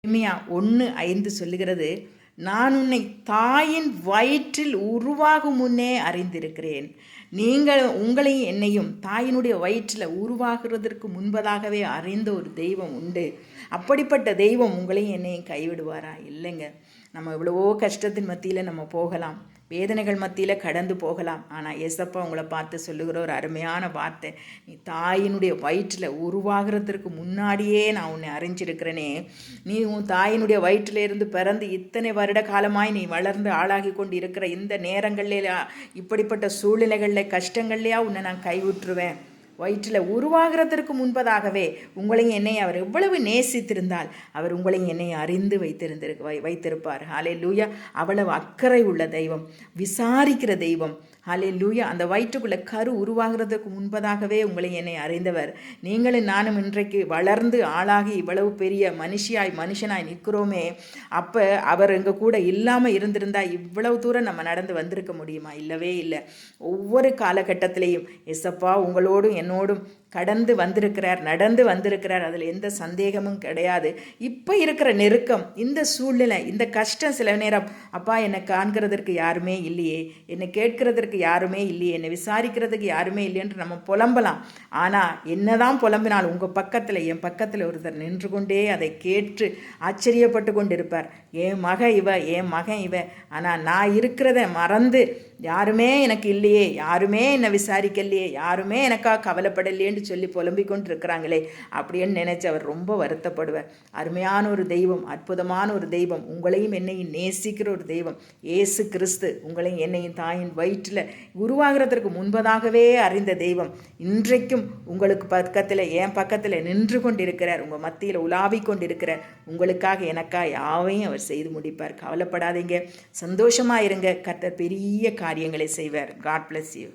எரேமியா 1:5 சொல்லுகிறது, நான் உன்னை தாயின் வயிற்றில் உருவாகும் முன்னே அறிந்திருக்கிறேன். நீங்கள் உங்களையும் என்னையும் தாயினுடைய வயிற்றில் உருவாகிறதற்கு முன்பதாகவே அறிந்த ஒரு தெய்வம் உண்டு. அப்படிப்பட்ட தெய்வம் உங்களையும் என்னையும் கைவிடுவாரா? இல்லைங்க. நம்ம எவ்வளவோ கஷ்டத்தின் மத்தியில் நம்ம போகலாம், வேதனைகள் மத்தியில் கடந்து போகலாம். ஆனால் ஏசப்பா உங்களை பார்த்து சொல்லுகிற ஒரு அருமையான வார்த்தை, நீ தாயினுடைய வயிற்றில் உருவாகிறதுக்கு முன்னாடியே நான் உன்னை அறிஞ்சிருக்கிறேனே. நீ உன் தாயினுடைய வயிற்றில் இருந்து பிறந்து இத்தனை வருட காலமாய் நீ வளர்ந்து ஆளாகி கொண்டு இருக்கிற இந்த நேரங்கள்ல, இப்படிப்பட்ட சூழ்நிலைகளில் கஷ்டங்கள்லையா உன்னை நான் கைவிட்டுருவேன். வயிற்றில் உருவாகிறதற்கு முன்பதாகவே உங்களையும் என்னை அவர் எவ்வளவு நேசித்திருந்தால் அவர் உங்களையும் என்னை அறிந்து வைத்திருப்பார். ஹல்லேலூயா. அவ்வளவு அக்கறை உள்ள தெய்வம், விசாரிக்கிற தெய்வம். ஹல்லேலூயா. அந்த வயிற்றுக்குள்ள கரு உருவாகிறதுக்கு முன்பதாகவே உங்களை என்னை அறிந்தவர். நீங்களும் நானும் இன்றைக்கு வளர்ந்து ஆளாகி இவ்வளவு பெரிய மனுஷனாய் நிற்கிறோமே. அப்போ அவர் எங்கள் கூட இல்லாமல் இருந்திருந்தால் இவ்வளவு தூரம் நம்ம நடந்து வந்திருக்க முடியுமா? இல்லவே இல்லை. ஒவ்வொரு காலகட்டத்திலையும் எசப்பா உங்களோடும் என்னோடும் கடந்து வந்திருக்கிறார், நடந்து வந்திருக்கிறார். அதில் எந்த சந்தேகமும் கிடையாது. இப்போ இருக்கிற நெருக்கம், இந்த சூழ்நிலை, இந்த கஷ்டம், சில நேரம் அப்பா என்னை காண்கிறதற்கு யாருமே இல்லையே, என்னை கேட்கிறதற்கு யாருமே இல்லையே, என்னை விசாரிக்கிறதுக்கு யாருமே இல்லையென்று நம்ம புலம்பலாம். ஆனால் என்னதான் புலம்பினால் உங்கள் பக்கத்தில், என் பக்கத்தில் ஒருத்தர் நின்று கொண்டே அதை கேட்டு ஆச்சரியப்பட்டு கொண்டு இருப்பார். என் மகன் இவ. ஆனால் நான் இருக்கிறத மறந்து யாருமே எனக்கு இல்லையே, யாருமே என்னை விசாரிக்கலையே, யாருமே எனக்காக கவலைப்படலையேன்னு சொல்லி புலம்பிக் கொண்டு இருக்கிறாங்களே அப்படின்னு நினைச்சு அவர் ரொம்ப வருத்தப்படுவார். அருமையான ஒரு தெய்வம், அற்புதமான ஒரு தெய்வம், உங்களையும் என்னையும் நேசிக்கிற ஒரு தெய்வம் இயேசு கிறிஸ்து. உங்களையும் என்னையும் தாயின் வயிற்றில் உருவாகிறதற்கு முன்பதாகவே அறிந்த தெய்வம் இன்றைக்கும் உங்களுக்கு பக்கத்தில், என் பக்கத்தில் நின்று கொண்டிருக்கிறார். உங்கள் மத்தியில் உலாவி கொண்டிருக்கிறார். உங்களுக்காக எனக்காக யாவையும் அவர் செய்து முடிப்பார். கவலைப்படாதீங்க, சந்தோஷமாக இருங்க. கர்த்தர் பெரிய காரியங்களை செய்வார். God bless you.